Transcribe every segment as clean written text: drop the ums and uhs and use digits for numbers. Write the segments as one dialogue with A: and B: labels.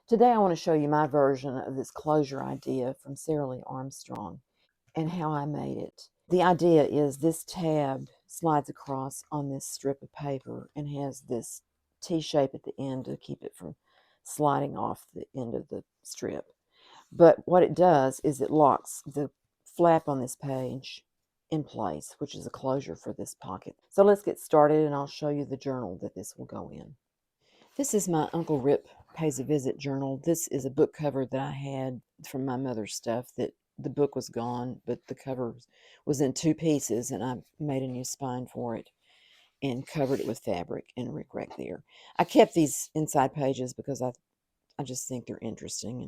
A: Today I want to show you my version of this closure idea from Sara-Lee Armstrong and how I made it. The idea is this tab slides across on this strip of paper and has this T-shape at the end to keep it from sliding off the end of the strip. But what it does is it locks the flap on this page in place, which is a closure for this pocket. So let's get started and I'll show you the journal that this will go in. This is my Uncle Rip Pays a Visit journal. This is a book cover that I had from my mother's stuff that the book was gone, but the cover was in two pieces, and I made a new spine for it and covered it with fabric and rickrack there. I kept these inside pages because I just think they're interesting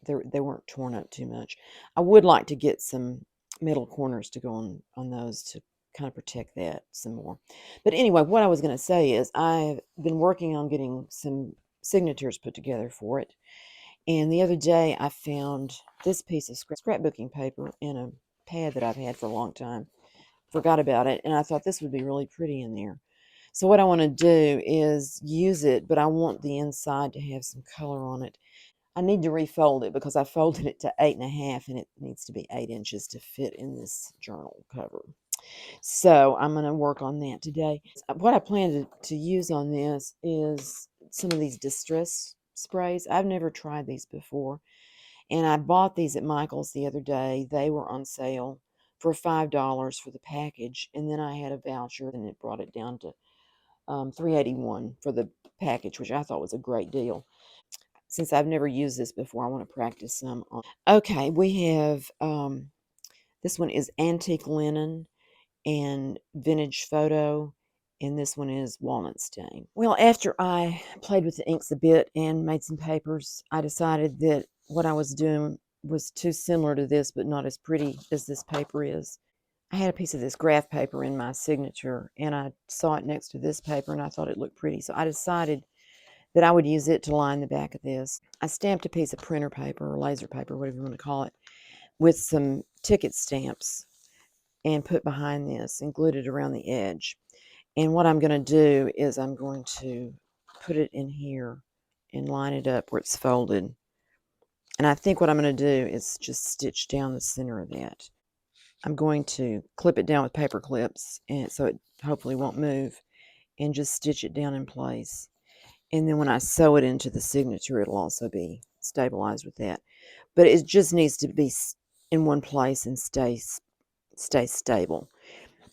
A: and they weren't torn up too much. I would like to get some metal corners to go on those to kind of protect that some more. But anyway, what I was going to say is I've been working on getting some signatures put together for it. And the other day I found this piece of scrapbooking paper in a pad that I've had for a long time. Forgot about it, and I thought this would be really pretty in there. So what I want to do is use it, but I want the inside to have some color on it. I need to refold it because I folded it to 8.5 and it needs to be 8 inches to fit in this journal cover. So I'm going to work on that today. What I plan to use on this is some of these distress sprays. I've never tried these before. And I bought these at Michael's the other day. They were on sale for $5 for the package. And then I had a voucher and it brought it down to $3.81 for the package, which I thought was a great deal. Since I've never used this before, I want to practice some on. Okay, we have this one is antique linen and vintage photo, and this one is walnut stain. Well, after I played with the inks a bit and made some papers, I decided that what I was doing was too similar to this, but not as pretty as this paper is. I had a piece of this graph paper in my signature, and I saw it next to this paper, and I thought it looked pretty, so I decided that I would use it to line the back of this. I stamped a piece of printer paper or laser paper, whatever you want to call it, with some ticket stamps and put behind this and glued it around the edge. And what I'm going to do is I'm going to put it in here and line it up where it's folded. And I think what I'm going to do is just stitch down the center of that. I'm going to clip it down with paper clips and so it hopefully won't move, and just stitch it down in place. And then when I sew it into the signature, it'll also be stabilized with that. But it just needs to be in one place and stay stable.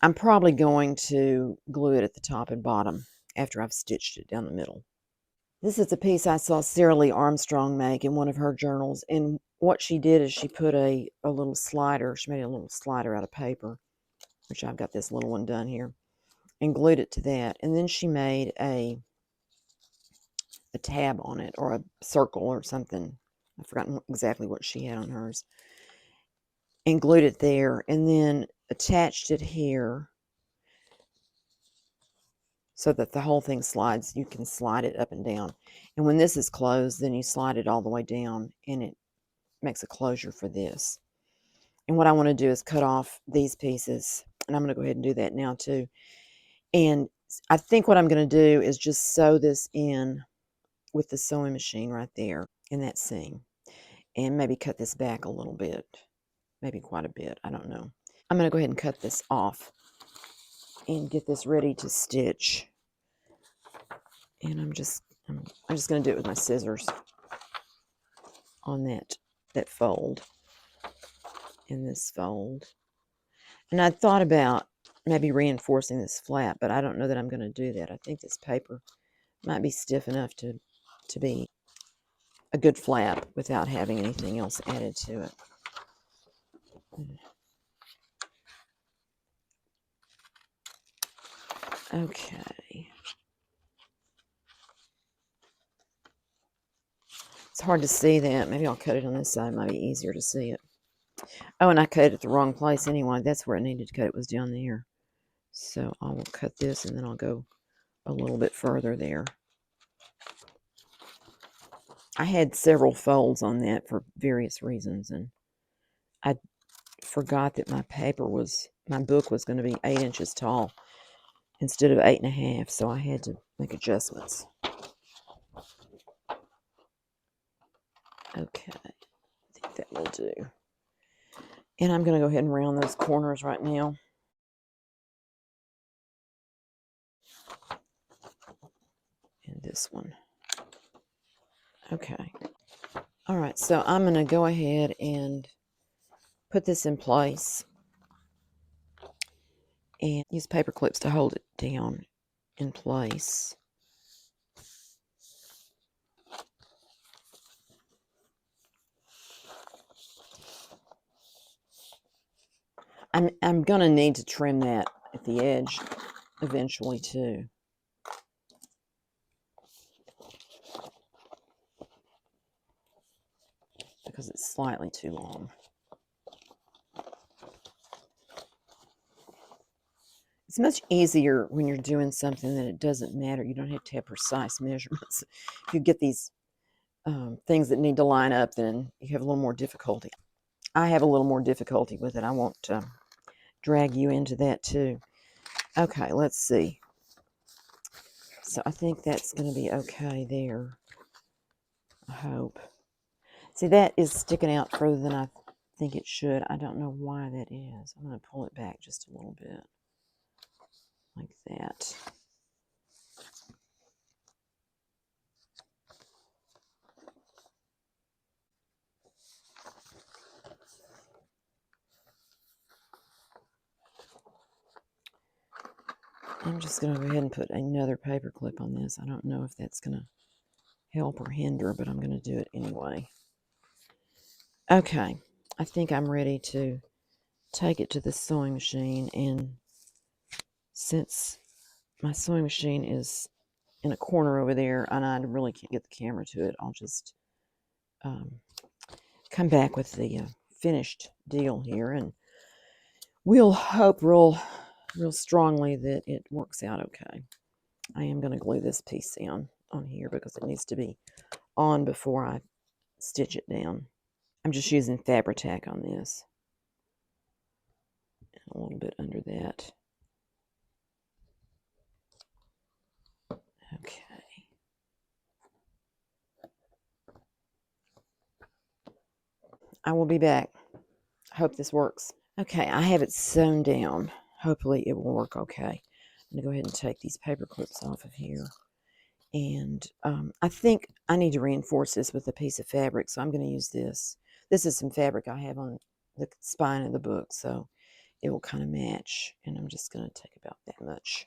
A: I'm probably going to glue it at the top and bottom after I've stitched it down the middle. This is a piece I saw Sara-Lee Armstrong make in one of her journals. And what she did is she put a little slider. She made a little slider out of paper, which I've got this little one done here, and glued it to that. And then she made a tab on it, or a circle or something. I've forgotten exactly what she had on hers. And glued it there, and then attached it here so that the whole thing slides. You can slide it up and down. And when this is closed, then you slide it all the way down, and it makes a closure for this. And what I want to do is cut off these pieces, and I'm going to go ahead and do that now too. And I think what I'm going to do is just sew this in with the sewing machine right there in that seam, and maybe cut this back a little bit, maybe quite a bit, I don't know. I'm going to go ahead and cut this off and get this ready to stitch. And I'm just going to do it with my scissors on that fold and this fold. And I thought about maybe reinforcing this flap, but I don't know that I'm going to do that. I think this paper might be stiff enough to be a good flap without having anything else added to it. Okay. It's hard to see that. Maybe I'll cut it on this side. It might be easier to see it. Oh, and I cut it at the wrong place anyway. That's where I needed to cut. It was down there. So I will cut this, and then I'll go a little bit further there. I had several folds on that for various reasons, and I forgot that my book was going to be 8 inches tall instead of 8.5, so I had to make adjustments. Okay, I think that will do. And I'm going to go ahead and round those corners right now. And this one. Okay. All right, so I'm going to go ahead and put this in place and use paper clips to hold it down in place. I'm going to need to trim that at the edge eventually too. Because it's slightly too long. It's much easier when you're doing something that it doesn't matter. You don't have to have precise measurements. If you get these things that need to line up, then you have a little more difficulty. I have a little more difficulty with it. I won't drag you into that too. Okay, let's see. So I think that's going to be okay there. I hope. See, that is sticking out further than I think it should. I don't know why that is. I'm going to pull it back just a little bit. Like that. I'm just going to go ahead and put another paper clip on this. I don't know if that's going to help or hinder, but I'm going to do it anyway. Okay, I think I'm ready to take it to the sewing machine, and since my sewing machine is in a corner over there and I really can't get the camera to it, I'll just come back with the finished deal here, and we'll hope real strongly that it works out okay. I am going to glue this piece down on here because it needs to be on before I stitch it down. I'm just using Fabri-Tac on this. A little bit under that. Okay. I will be back. I hope this works. Okay, I have it sewn down. Hopefully it will work okay. I'm going to go ahead and take these paper clips off of here. And I think I need to reinforce this with a piece of fabric, so I'm going to use this. This is some fabric I have on the spine of the book, so it will kind of match. And I'm just going to take about that much.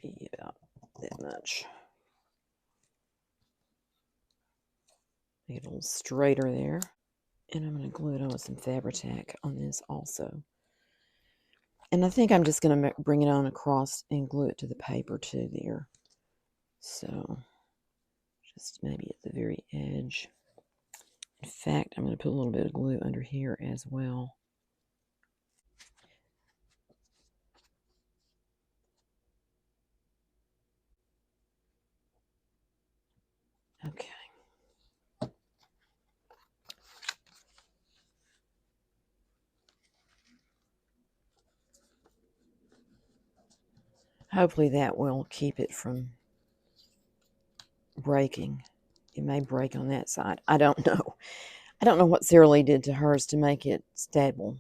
A: Maybe about that much. Make it a little straighter there. And I'm going to glue it on with some Fabri-Tac on this also. And I think I'm just going to bring it on across and glue it to the paper too there. So just maybe at the very edge. In fact, I'm going to put a little bit of glue under here as well. Okay. Hopefully that will keep it from breaking. It may break on that side. I don't know. I don't know what Sara-Lee did to hers to make it stable.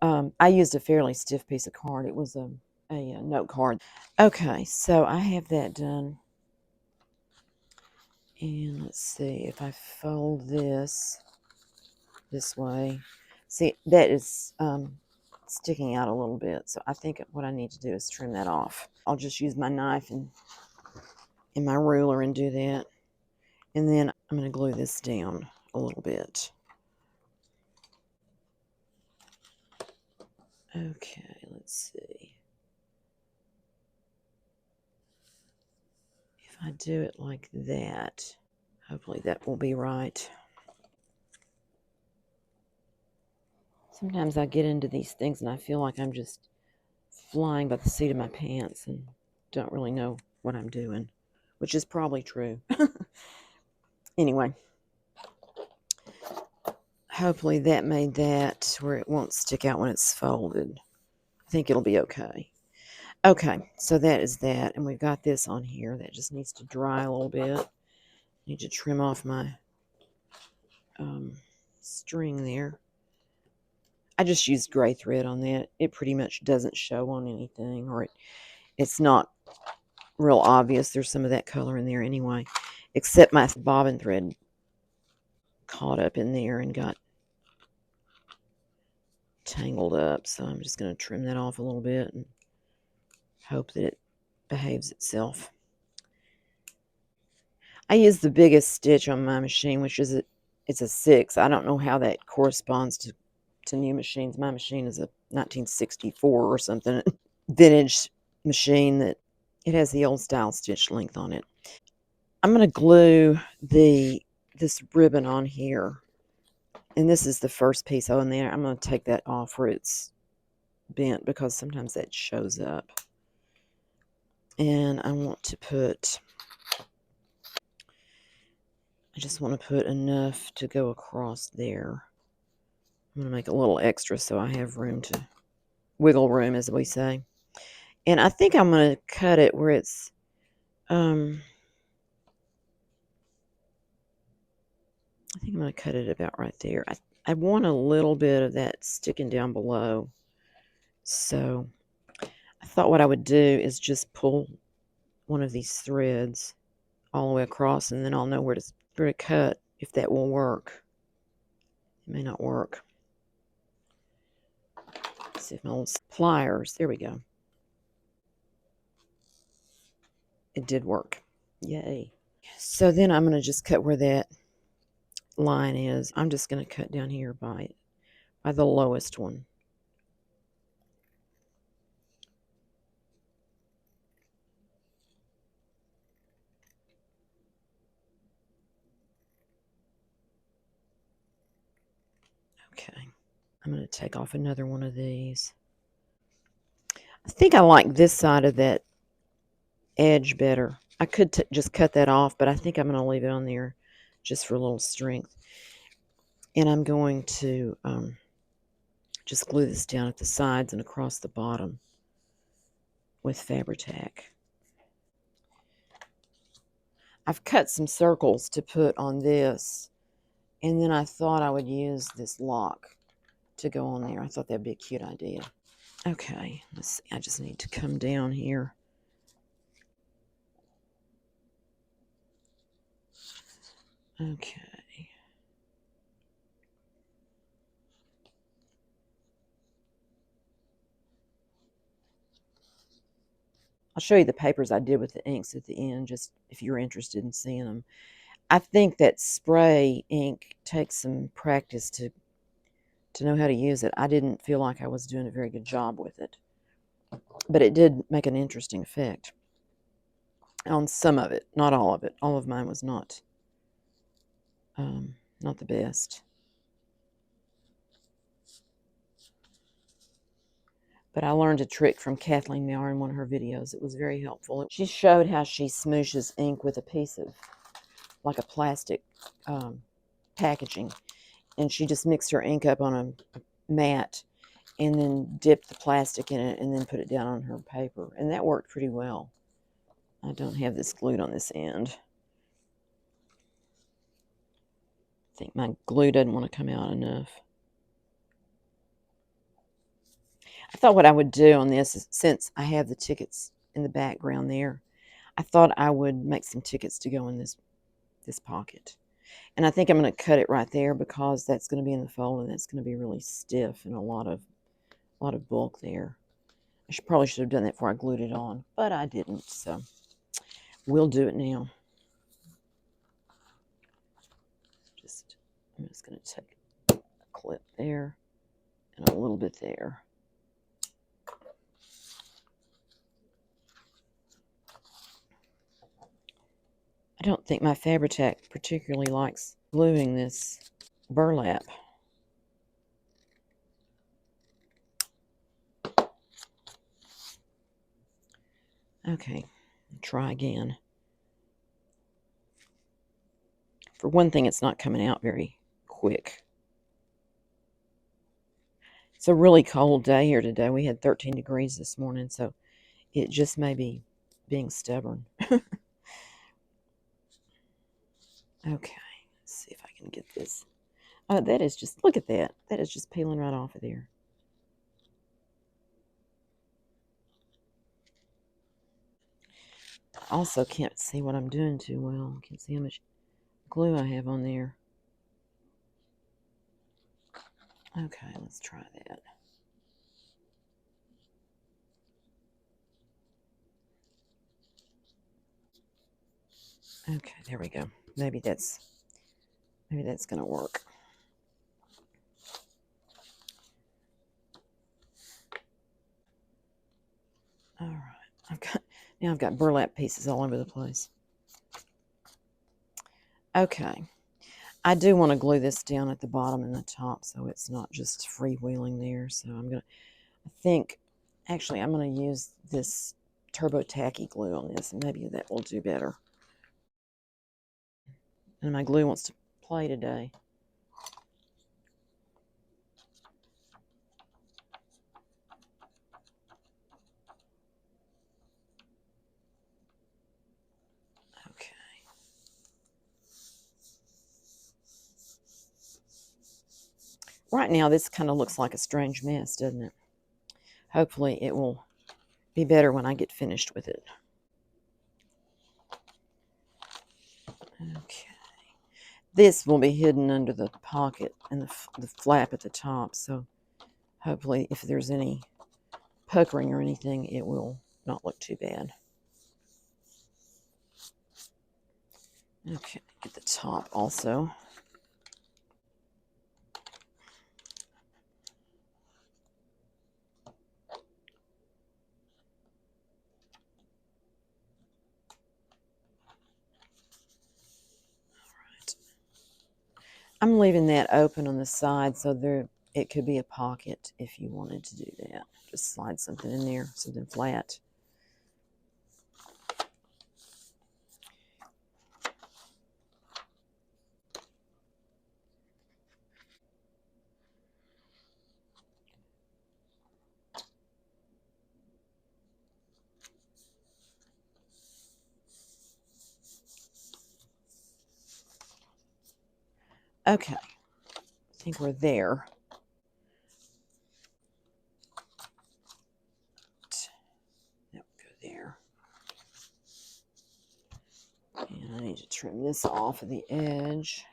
A: I used a fairly stiff piece of card. It was a note card. Okay, so I have that done. And let's see if I fold this way. See, that is sticking out a little bit. So I think what I need to do is trim that off. I'll just use my knife and my ruler and do that. And then I'm going to glue this down a little bit. Okay, let's see. If I do it like that, hopefully that will be right. Sometimes I get into these things and I feel like I'm just flying by the seat of my pants and don't really know what I'm doing, which is probably true. Anyway, hopefully that made that where it won't stick out when it's folded. I think it'll be okay. Okay, so that is that, and we've got this on here that just needs to dry a little bit. I need to trim off my string there. I just used gray thread on that. It pretty much doesn't show on anything, or it's not real obvious. There's some of that color in there anyway, except my bobbin thread caught up in there and got tangled up. So I'm just going to trim that off a little bit and hope that it behaves itself. I use the biggest stitch on my machine, which is it's a 6. I don't know how that corresponds to new machines. My machine is a 1964 or something vintage machine that it has the old style stitch length on it. I'm going to glue this ribbon on here, and this is the first piece on there. I'm going to take that off where it's bent because sometimes that shows up. And I want to put, I just want to put enough to go across there. I'm going to make a little extra so I have room to wiggle room, as we say. And I think I'm going to cut it where it's I think I'm going to cut it about right there. I want a little bit of that sticking down below. So I thought what I would do is just pull one of these threads all the way across, and then I'll know where to cut, if that will work. It may not work. Let's see if my little pliers, there we go. It did work. Yay. So then I'm going to just cut where that line is. I'm just going to cut down here by the lowest one. Okay. I'm going to take off another one of these. I think I like this side of that edge better. I could just cut that off, but I think I'm going to leave it on there just for a little strength. And I'm going to just glue this down at the sides and across the bottom with Fabri-Tac. I've cut some circles to put on this, and then I thought I would use this lock to go on there. I thought that'd be a cute idea. Okay, let's see. I just need to come down here. Okay. I'll show you the papers I did with the inks at the end, just if you're interested in seeing them. I think that spray ink takes some practice to know how to use it. I didn't feel like I was doing a very good job with it, but it did make an interesting effect on some of it, not all of it. All of mine was not the best. But I learned a trick from Kathleen Maurer in one of her videos. It was very helpful. She showed how she smooshes ink with a piece of, like a plastic packaging. And she just mixed her ink up on a mat and then dipped the plastic in it and then put it down on her paper. And that worked pretty well. I don't have this glued on this end. I think my glue doesn't want to come out enough. I thought what I would do on this is, since I have the tickets in the background there, I thought I would make some tickets to go in this pocket. And I think I'm going to cut it right there because that's going to be in the fold and that's going to be really stiff and a lot of bulk there. I probably should have done that before I glued it on, but I didn't, so we'll do it now. I'm just going to take a clip there and a little bit there. I don't think my Fabri-Tac particularly likes gluing this burlap. Okay, try again. For one thing, it's not coming out very quick. It's a really cold day here today. We had 13 degrees this morning, so it just may be being stubborn. Okay, let's see if I can get this That is just, look at that. That is just peeling right off of there. I also can't see what I'm doing too well. I can't see how much glue I have on there. Okay, let's try that. Okay, there we go. Maybe that's going to work. All right. I've got burlap pieces all over the place. Okay. I do want to glue this down at the bottom and the top so it's not just freewheeling there. So actually I'm going to use this turbo tacky glue on this, and maybe that will do better. And my glue wants to play today. Okay. Right now this kind of looks like a strange mess, doesn't it? Hopefully it will be better when I get finished with it. Okay. This will be hidden under the pocket and the flap at the top, so hopefully if there's any puckering or anything, it will not look too bad. Okay, get the top also. I'm leaving that open on the side so it could be a pocket if you wanted to do that. Just slide something in there, something flat. Okay, I think we're there. That would go there. And I need to trim this off of the edge.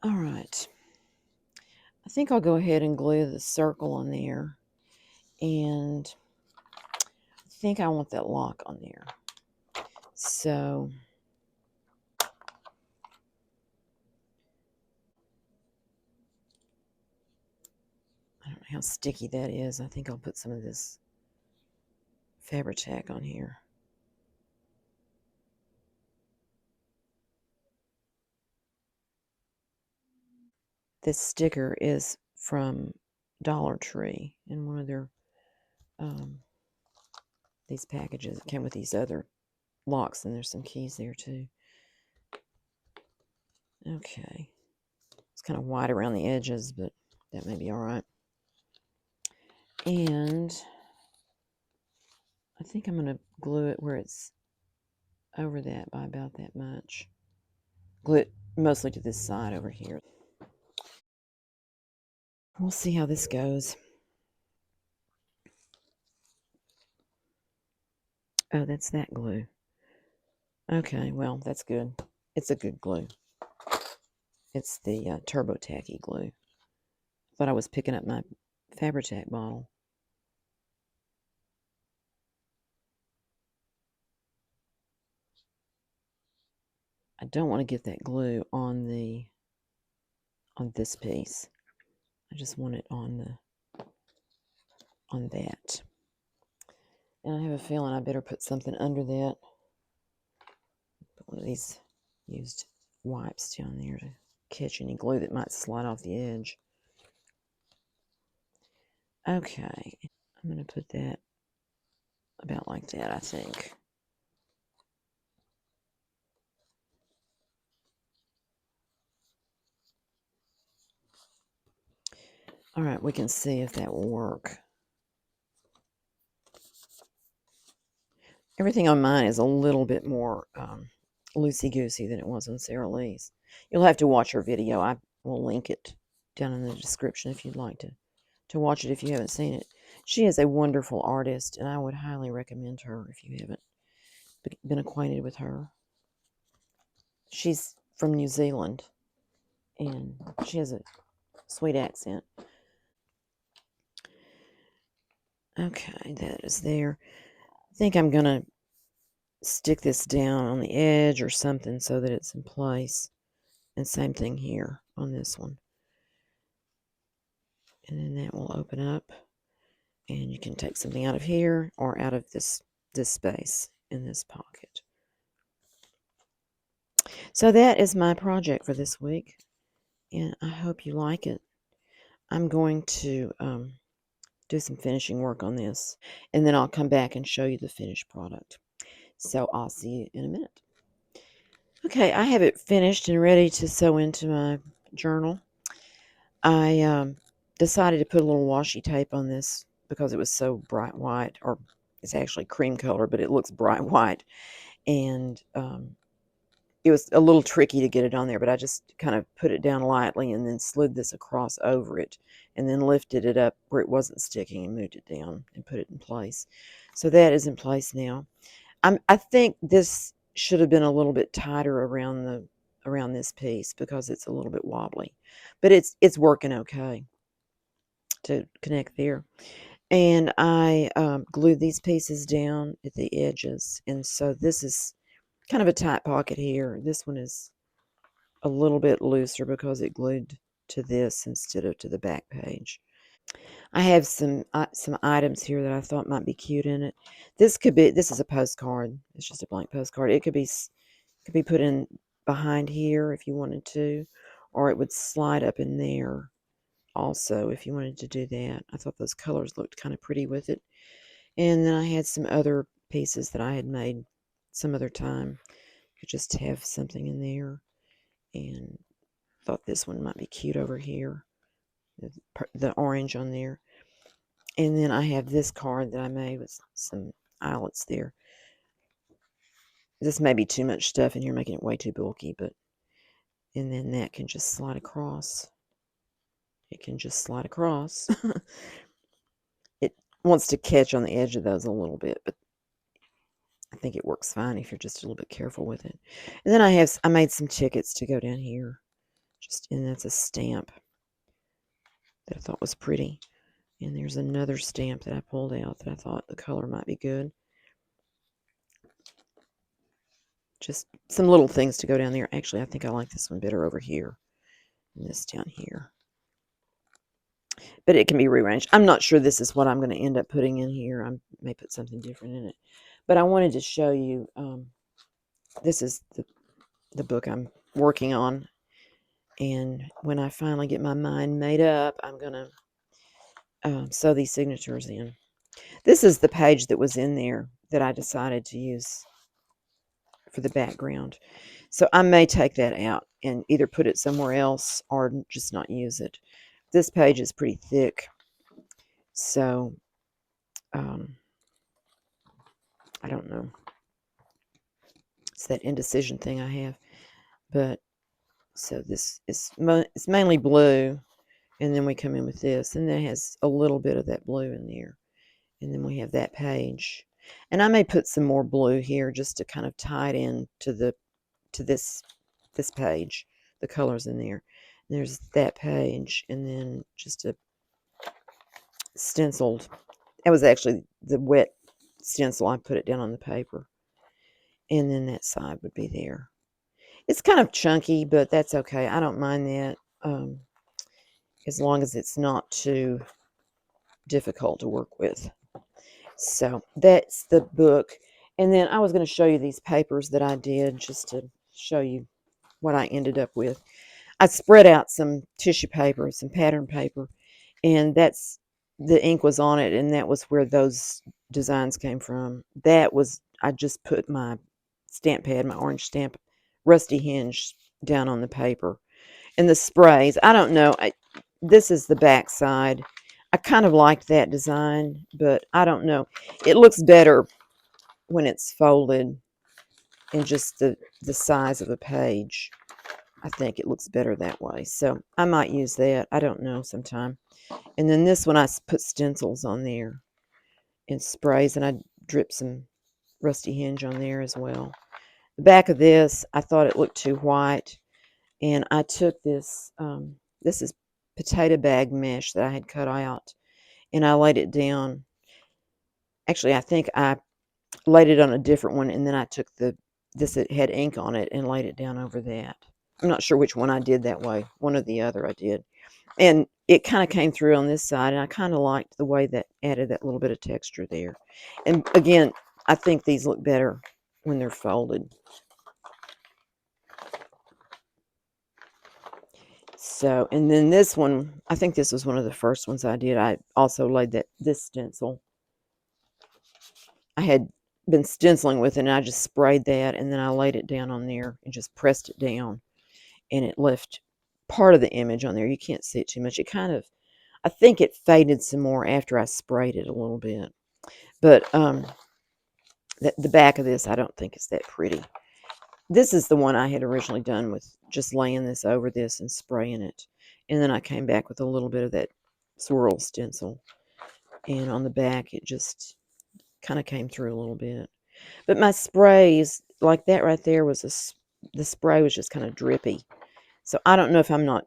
A: All right. I think I'll go ahead and glue the circle on there. And I think I want that lock on there. So I don't know how sticky that is. I think I'll put some of this Fabri-Tac on here. This sticker is from Dollar Tree in one of their these packages. It came with these other locks, and there's some keys there too. Okay, it's kind of wide around the edges, but that may be all right. And I think I'm going to glue it where it's over that by about that much. Glue it mostly to this side over here. We'll see how this goes. Oh, that's that glue. Okay, well, that's good. It's a good glue. It's the Turbo Tacky glue. Thought I was picking up my Fabri-Tac bottle. I don't want to get that glue on this piece. I just want it on that. And I have a feeling I better put something under that. Put one of these used wipes down there to catch any glue that might slide off the edge. Okay, I'm going to put that about like that, I think. All right, we can see if that will work. Everything on mine is a little bit more loosey-goosey than it was on Sara-Lee's. You'll have to watch her video. I will link it down in the description if you'd like to watch it if you haven't seen it. She is a wonderful artist, and I would highly recommend her if you haven't been acquainted with her. She's from New Zealand, and she has a sweet accent. Okay, that is there. I think I'm going to stick this down on the edge or something so that it's in place. And same thing here on this one. And then that will open up, and you can take something out of here or out of this space in this pocket. So that is my project for this week, and I hope you like it. I'm going to do some finishing work on this, and then I'll come back and show you the finished product. So I'll see you in a minute. Okay, I have it finished and ready to sew into my journal. I decided to put a little washi tape on this because it was so bright white, or it's actually cream color, but it looks bright white. And it was a little tricky to get it on there, but I just kind of put it down lightly and then slid this across over it and then lifted it up where it wasn't sticking and moved it down and put it in place. So that is in place now. I think this should have been a little bit tighter around this piece because it's a little bit wobbly, but it's working okay to connect there. And I glued these pieces down at the edges, and so this is kind of a tight pocket here. This one is a little bit looser because it glued to this instead of to the back page. I have some items here that I thought might be cute in it. This is a postcard. It's just a blank postcard. It could be put in behind here if you wanted to, or it would slide up in there also if you wanted to do that. I thought those colors looked kind of pretty with it. And then I had some other pieces that I had made some other time. Could just have something in there, and thought this one might be cute over here, the orange on there. And then I have this card that I made with some eyelets there. This may be too much stuff in here, making it way too bulky, but and then that can just slide across. It can just slide across. It wants to catch on the edge of those a little bit, but I think it works fine if you're just a little bit careful with it. And then I made some tickets to go down here. And that's a stamp that I thought was pretty. And there's another stamp that I pulled out that I thought the color might be good. Just some little things to go down there. Actually, I think I like this one better over here than this down here. But it can be rearranged. I'm not sure this is what I'm going to end up putting in here. I may put something different in it. But I wanted to show you, this is the book I'm working on. And when I finally get my mind made up, I'm going to sew these signatures in. This is the page that was in there that I decided to use for the background. So I may take that out and either put it somewhere else or just not use it. This page is pretty thick, so I don't know. It's that indecision thing I have. But so this is it's mainly blue, and then we come in with this, and then it has a little bit of that blue in there. And then we have that page. And I may put some more blue here just to kind of tie it in to this page, the colors in there. And there's that page, and then just a stenciled. That was actually the wet stencil. I put it down on the paper. And then that side would be there. It's kind of chunky, but that's okay. I don't mind that as long as it's not too difficult to work with. So that's the book. And then I was going to show you these papers that I did just to show you what I ended up with. I spread out some tissue paper, some pattern paper, and that's the ink was on it, and that was where those designs came from. I just put my stamp pad, my orange stamp, rusty hinge down on the paper. And the sprays, I don't know. This is the back side. I kind of liked that design, but I don't know. It looks better when it's folded in just the size of a page. I think it looks better that way. So I might use that. I don't know sometime. And then this one I put stencils on there and sprays, and I drip some rusty hinge on there as well. The back of this, I thought it looked too white, and I took this, this is potato bag mesh that I had cut out, and I laid it down. Actually, I think I laid it on a different one, and then I took this that had ink on it and laid it down over that. I'm not sure which one I did that way. One or the other I did. And it kind of came through on this side, and I kind of liked the way that added that little bit of texture there. And again, I think these look better when they're folded. So, and then this one, I think this was one of the first ones I did. I also laid this stencil. I had been stenciling with it, and I just sprayed that, and then I laid it down on there and just pressed it down, and it left part of the image on there. You can't see it too much. It kind of, I think it faded some more after I sprayed it a little bit. But the back of this, I don't think is that pretty. This is the one I had originally done with just laying this over this and spraying it. And then I came back with a little bit of that swirl stencil. And on the back, it just kind of came through a little bit. But my sprays, like that right there, the spray was just kind of drippy. So I don't know if I'm not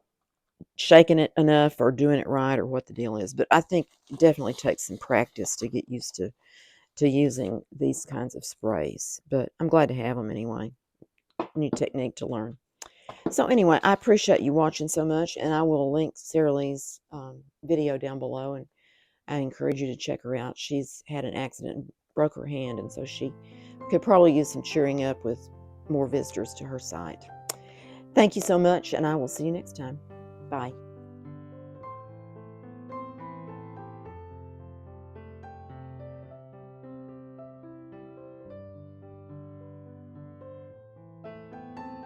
A: shaking it enough or doing it right or what the deal is. But I think it definitely takes some practice to get used to using these kinds of sprays. But I'm glad to have them anyway. New technique to learn. So anyway, I appreciate you watching so much, and I will link Sara-Lee's video down below, and I encourage you to check her out. She's had an accident and broke her hand, and so she could probably use some cheering up with more visitors to her site. Thank you so much, and I will see you next time. Bye.